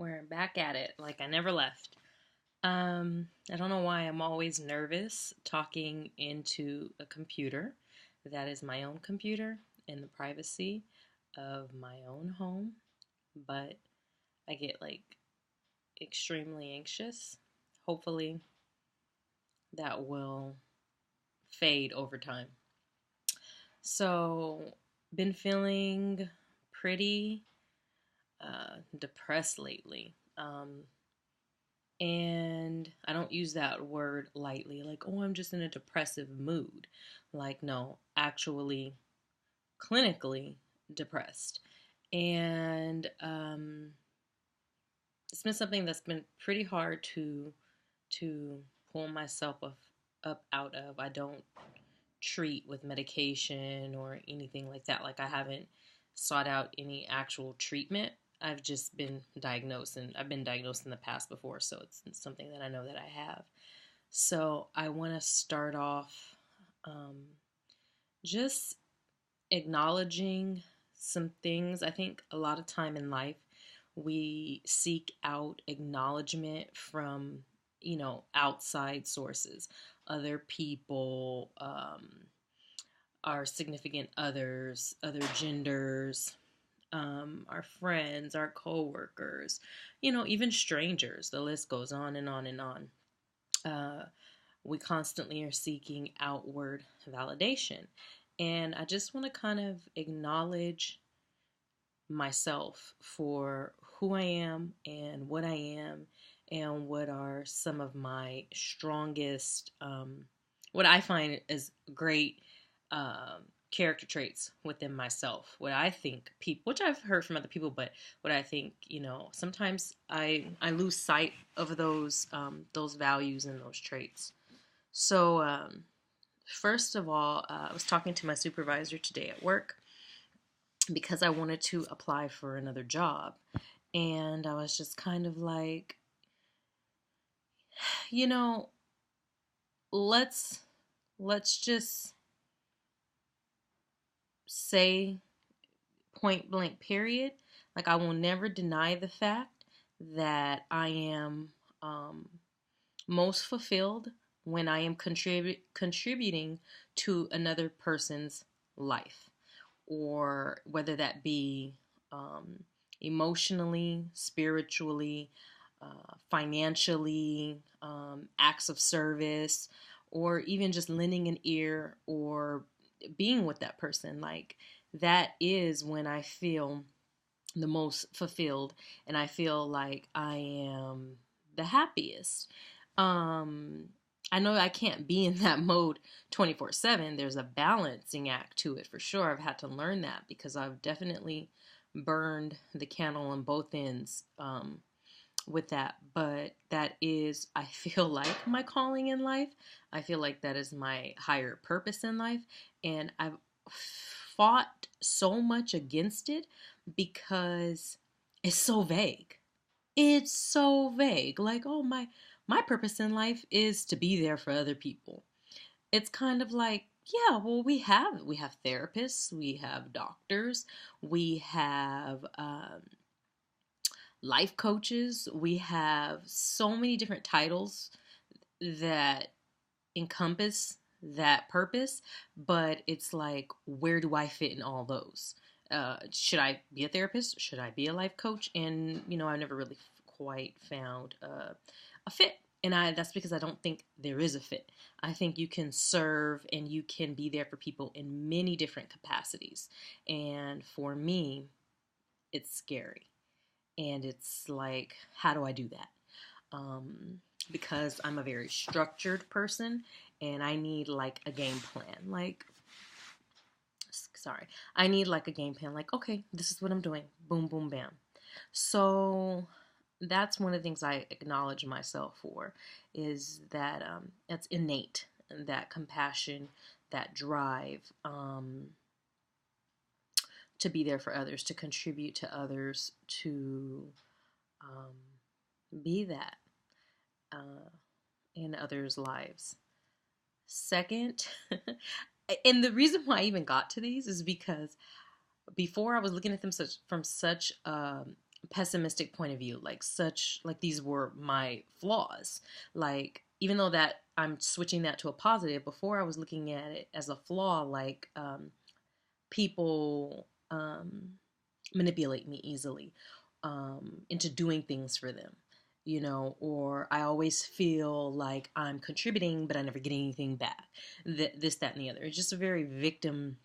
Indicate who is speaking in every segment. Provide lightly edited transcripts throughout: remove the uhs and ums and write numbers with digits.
Speaker 1: We're back at it like I never left. I don't know why I'm always nervous talking into a computer that is my own computer in the privacy of my own home, but I get like extremely anxious. Hopefully, that will fade over time. So, been feeling pretty depressed lately. And I don't use that word lightly, like, oh, I'm just in a depressive mood. Like, no, actually, clinically depressed. And it's been something that's been pretty hard to pull myself up out of. I don't treat with medication or anything like that. Like, I haven't sought out any actual treatment. I've just been diagnosed, and I've been diagnosed in the past before, so it's something that I know that I have. So I want to start off um, just acknowledging some things. I think a lot of time in life we seek out acknowledgement from, outside sources, other people, our significant others, other genders, our friends, our coworkers, even strangers. The list goes on and on and on. Uh, we constantly are seeking outward validation. And I just want to kind of acknowledge myself for who I am and what I am and what are some of my strongest, what I find is great character traits within myself. What I think people, which I've heard from other people, but what I think, sometimes I lose sight of those values and those traits. So first of all, I was talking to my supervisor today at work because I wanted to apply for another job. And I was just kind of like, you know, let's just say point blank period. Like, I will never deny the fact that I am most fulfilled when I am contributing to another person's life, or whether that be emotionally, spiritually, financially, acts of service, or even just lending an ear or being with that person. Like, that is when I feel the most fulfilled and I feel like I am the happiest. Um, I know I can't be in that mode 24/7. There's a balancing act to it for sure. I've had to learn that because I've definitely burned the candle on both ends with that. But that is, I feel like, my calling in life. I feel like that is my higher purpose in life. And I've fought so much against it because it's so vague. It's so vague. Like, oh, my purpose in life is to be there for other people. It's kind of like, yeah, well, we have therapists, we have doctors, we have life coaches, we have so many different titles that encompass that purpose, but it's like, where do I fit in all those? Should I be a therapist? Should I be a life coach? And I never really quite found a fit. And that's because I don't think there is a fit. I think you can serve and you can be there for people in many different capacities. And for me, it's scary. And it's like, how do I do that? Because I'm a very structured person and I need like a game plan. I need like a game plan. Like, okay, this is what I'm doing. Boom, boom, bam. So that's one of the things I acknowledge myself for, is that that's innate, that compassion, that drive to be there for others, to contribute to others, to be that in others' lives. Second, and the reason why I even got to these is because before I was looking at them from such pessimistic point of view, like these were my flaws. Like, even though that I'm switching that to a positive, before I was looking at it as a flaw, like people manipulate me easily into doing things for them, or I always feel like I'm contributing, but I never get anything back. This, that, and the other. It's just a very victim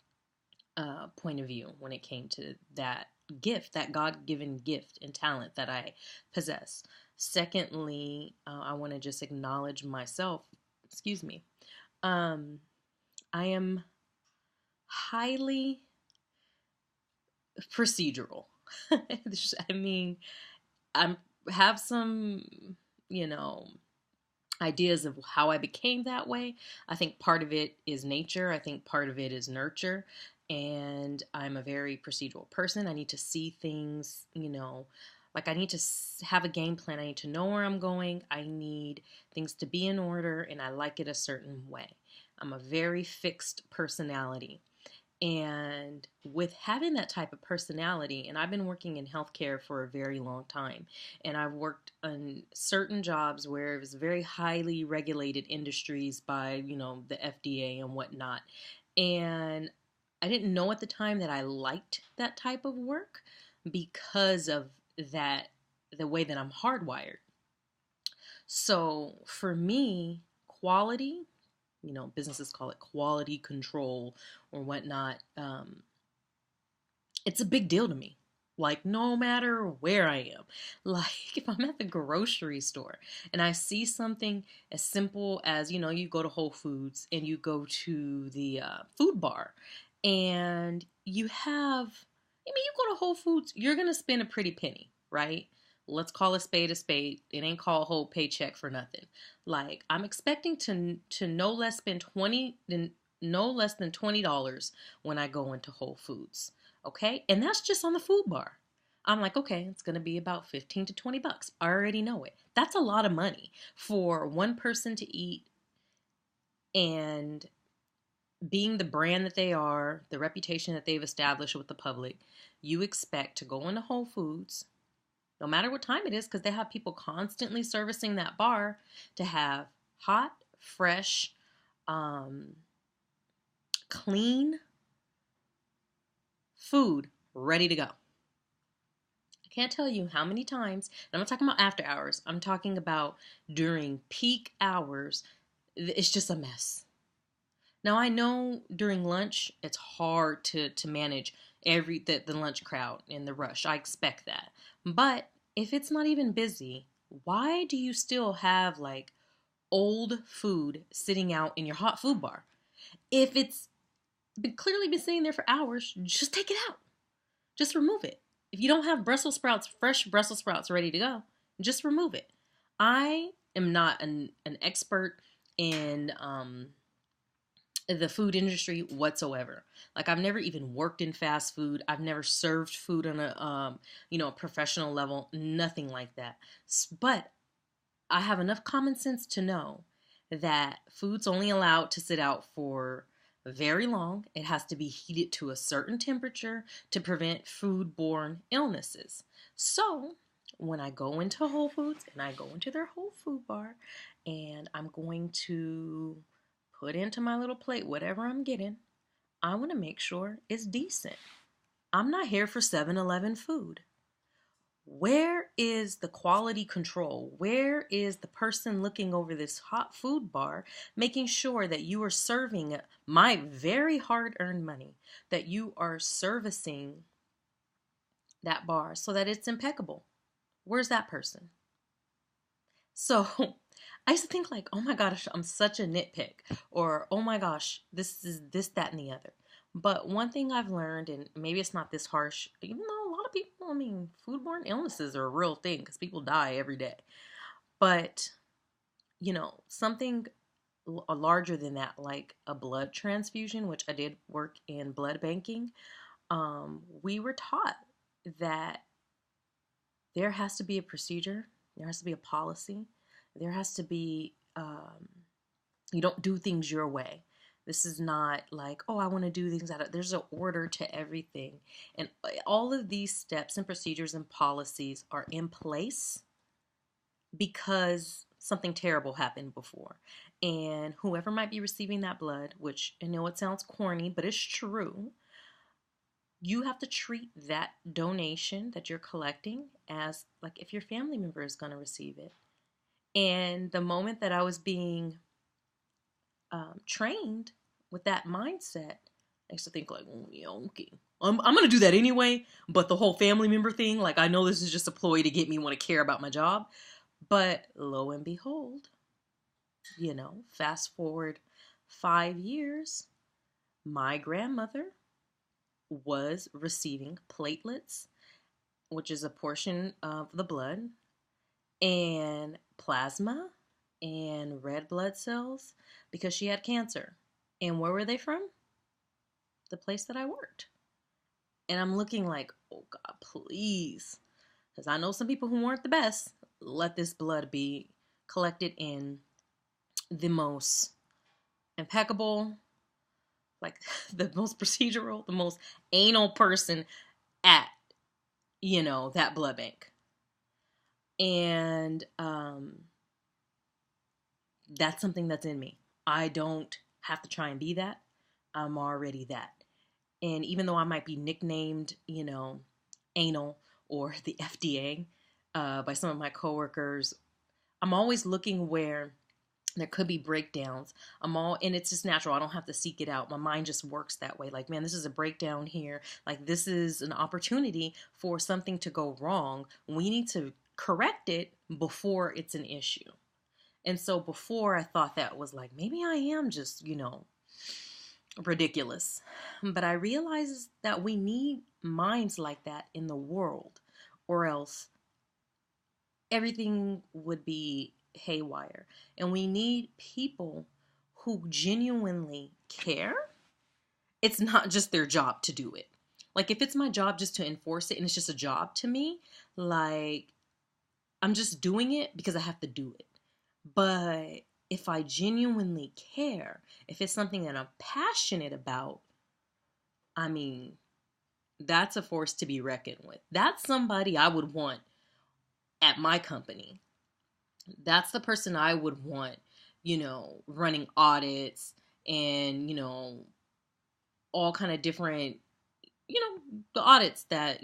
Speaker 1: point of view when it came to that gift, that God given gift and talent that I possess. Secondly, I want to just acknowledge myself. Excuse me. Um, I am highly procedural. I mean, I have some, you know, ideas of how I became that way. I think part of it is nature. I think part of it is nurture. And I'm a very procedural person. I need to see things, like I need to have a game plan. I need to know where I'm going. I need things to be in order, and I like it a certain way. I'm a very fixed personality. And with having that type of personality, and I've been working in healthcare for a very long time, and I've worked on certain jobs where it was very highly regulated industries by, the FDA and whatnot. And I didn't know at the time that I liked that type of work because of that, the way that I'm hardwired. So for me, quality, businesses call it quality control or whatnot. It's a big deal to me. Like, no matter where I am, like if I'm at the grocery store and I see something as simple as, you go to Whole Foods and you go to the food bar and you have, you go to Whole Foods, you're going to spend a pretty penny, right? Let's call a spade a spade. It ain't called whole paycheck for nothing. Like, I'm expecting to no less spend no less than $20 when I go into Whole Foods. Okay? And that's just on the food bar. I'm like, okay, it's going to be about 15 to 20 bucks. I already know it. That's a lot of money for one person to eat, and being the brand that they are, the reputation that they've established with the public, you expect to go into Whole Foods, no matter what time it is, because they have people constantly servicing that bar, to have hot, fresh, clean food ready to go. I can't tell you how many times, and I'm not talking about after hours, I'm talking about during peak hours, it's just a mess. Now I know during lunch it's hard to manage the lunch crowd and the rush. I expect that. But if it's not even busy, why do you still have like old food sitting out in your hot food bar? If it's clearly been sitting there for hours, just take it out. Just remove it. If you don't have Brussels sprouts, fresh Brussels sprouts ready to go, just remove it. I am not an expert in the food industry whatsoever. Like, I've never even worked in fast food. I've never served food on a professional level. Nothing like that. But I have enough common sense to know that food's only allowed to sit out for very long. It has to be heated to a certain temperature to prevent foodborne illnesses. So when I go into Whole Foods and I go into their whole food bar and I'm going to put into my little plate whatever I'm getting, I want to make sure it's decent. I'm not here for 7-Eleven food. Where is the quality control? Where is the person looking over this hot food bar, making sure that you are serving my very hard-earned money, that you are servicing that bar so that it's impeccable? Where's that person? So I used to think like, oh my gosh, I'm such a nitpick, or oh my gosh, this is this, that, and the other. But one thing I've learned, and maybe it's not this harsh, even though a lot of people, foodborne illnesses are a real thing because people die every day. But, something larger than that, like a blood transfusion, which I did work in blood banking, we were taught that there has to be a procedure, there has to be a policy, there has to be, you don't do things your way. This is not like, oh, I want to do things there's an order to everything. And all of these steps and procedures and policies are in place because something terrible happened before. And whoever might be receiving that blood, which I know it sounds corny, but it's true, you have to treat that donation that you're collecting as like if your family member is going to receive it. And the moment that I was being trained with that mindset, I used to think like, oh, yeah, okay, I'm going to do that anyway. But the whole family member thing, like I know this is just a ploy to get me want to care about my job. But lo and behold, fast forward 5 years, my grandmother was receiving platelets, which is a portion of the blood, and plasma and red blood cells because she had cancer. And where were they from? The place that I worked. And I'm looking like, oh God, please. Because I know some people who weren't the best let this blood be collected in the most impeccable, like the most procedural, the most anal person at, that blood bank. And that's something that's in me. I don't have to try and be that. I'm already that. And even though I might be nicknamed, anal or the FDA by some of my coworkers, I'm always looking where there could be breakdowns. And it's just natural. I don't have to seek it out. My mind just works that way. Like, man, this is a breakdown here. Like, this is an opportunity for something to go wrong. We need to correct it before it's an issue. And so before I thought that was like, maybe I am just, ridiculous. But I realized that we need minds like that in the world, or else everything would be haywire. And we need people who genuinely care. It's not just their job to do it. Like, if it's my job just to enforce it and it's just a job to me, like, I'm just doing it because I have to do it. But if I genuinely care, if it's something that I'm passionate about, I mean, that's a force to be reckoned with. That's somebody I would want at my company. That's the person I would want, running audits and, all kind of different, the audits that,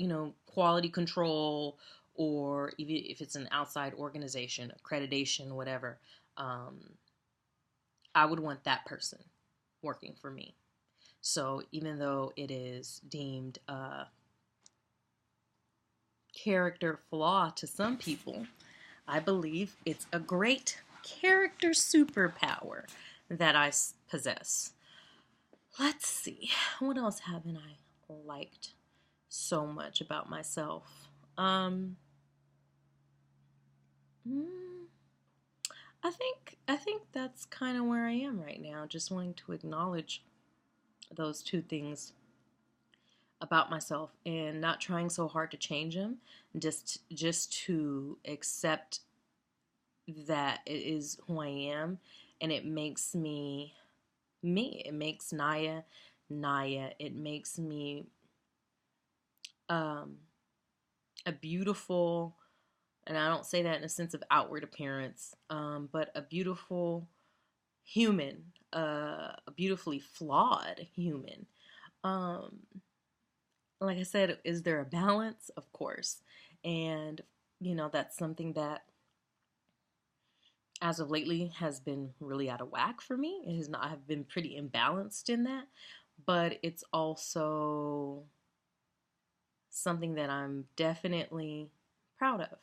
Speaker 1: quality control, or even if it's an outside organization, accreditation, whatever. I would want that person working for me. So even though it is deemed a character flaw to some people, I believe it's a great character superpower that I possess. Let's see. What else haven't I liked so much about myself? I think that's kind of where I am right now, just wanting to acknowledge those two things about myself and not trying so hard to change them, just to accept that it is who I am, and it makes me me. It makes Naya Naya. It makes me um, a beautiful, and I don't say that in a sense of outward appearance, but a beautiful human, a beautifully flawed human. Um, like I said, is there a balance? Of course. And, that's something that as of lately has been really out of whack for me. It has not, I've been pretty imbalanced in that, but it's also something that I'm definitely proud of.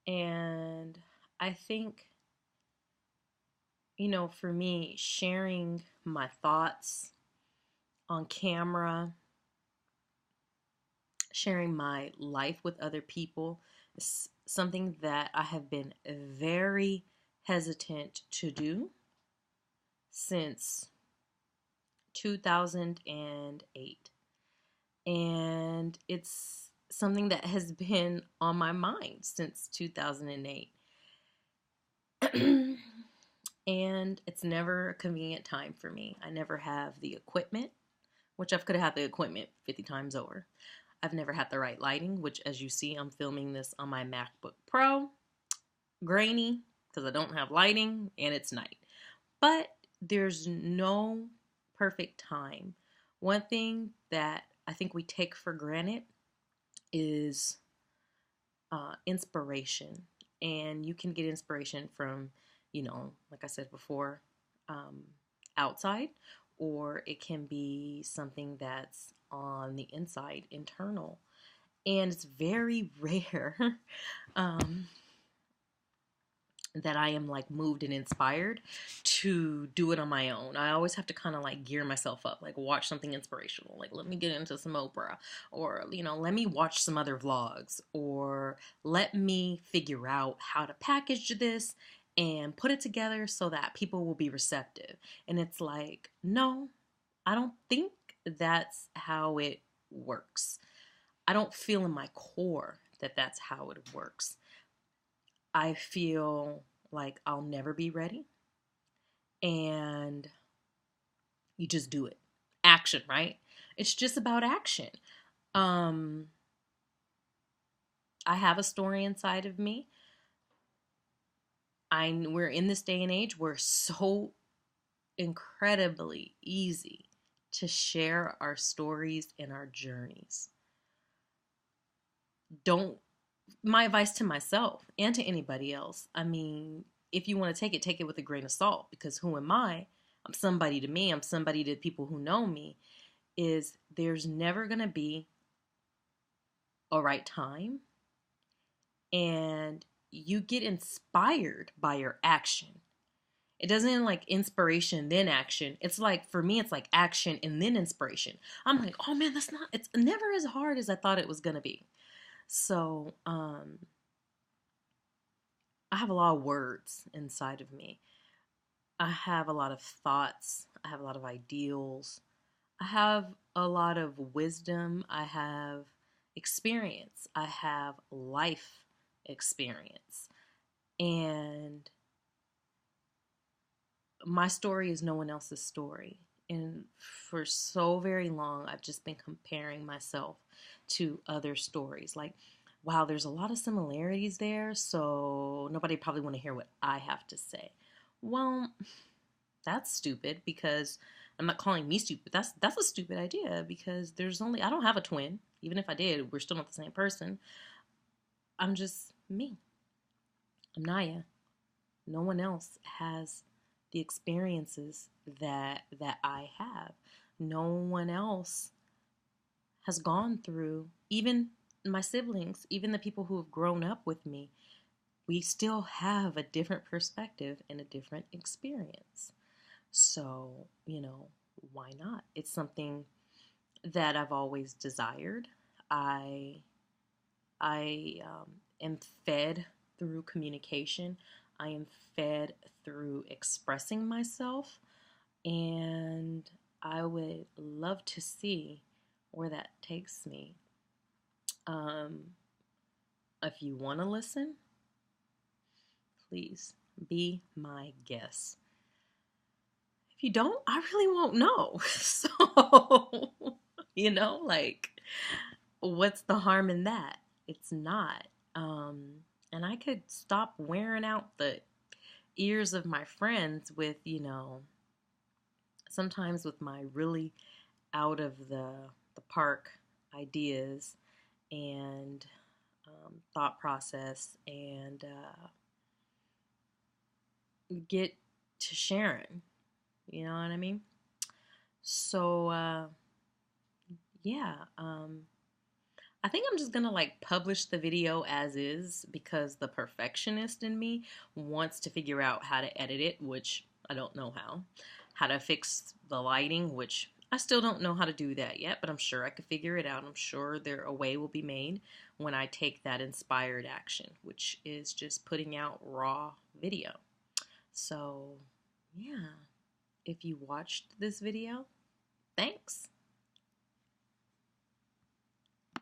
Speaker 1: And I think, for me, sharing my thoughts on camera, sharing my life with other people is something that I have been very hesitant to do since 2008. And it's something that has been on my mind since 2008. and it's never a convenient time for me. I never have the equipment, which I could have had the equipment 50 times over. I've never had the right lighting, which, as you see, I'm filming this on my MacBook Pro. Grainy because I don't have lighting and it's night. But there's no perfect time. One thing that I think we take for granted is inspiration. And you can get inspiration from, like I said before, um, outside, or it can be something that's on the inside, internal. And it's very rare that I am like moved and inspired to do it on my own. I always have to kind of like gear myself up, like watch something inspirational, like let me get into some Oprah, or let me watch some other vlogs, or let me figure out how to package this and put it together so that people will be receptive. And it's like, no, I don't think that's how it works. I don't feel in my core that that's how it works. I feel like I'll never be ready. And you just do it. Action, right? It's just about action. Um, I have a story inside of me. We're in this day and age where it's so incredibly easy to share our stories and our journeys. Don't My advice to myself and to anybody else, I mean, if you want to take it with a grain of salt, because who am I? I'm somebody to me, I'm somebody to people who know me, is there's never going to be a right time, and you get inspired by your action. It doesn't like inspiration then action. It's like, for me, it's like action and then inspiration. I'm like, oh man, it's never as hard as I thought it was going to be. So, I have a lot of words inside of me. I have a lot of thoughts. I have a lot of ideals. I have a lot of wisdom. I have experience. I have life experience. And my story is no one else's story. And for so very long, I've just been comparing myself to other stories. Like, wow, there's a lot of similarities there, so nobody probably want to hear what I have to say. Well, that's stupid, because I'm not calling me stupid. That's a stupid idea, because I don't have a twin. Even if I did, we're still not the same person. I'm just me. I'm Naya. No one else has the experiences that I have. No one else has gone through, even my siblings, even the people who have grown up with me. We still have a different perspective and a different experience. So, why not? It's something that I've always desired. I am fed through communication. I am fed through expressing myself, and I would love to see where that takes me. Um, if you want to listen, please be my guest. If you don't, I really won't know. So, like, what's the harm in that? It's not. And I could stop wearing out the ears of my friends with, sometimes with my really out of the park ideas and thought process, and get to sharing. You know what I mean? So, yeah. I think I'm just gonna like publish the video as is, because the perfectionist in me wants to figure out how to edit it, which I don't know how to fix the lighting, which I still don't know how to do that yet, but I'm sure I could figure it out. I'm sure a way will be made when I take that inspired action, which is just putting out raw video. So, yeah, if you watched this video, thanks.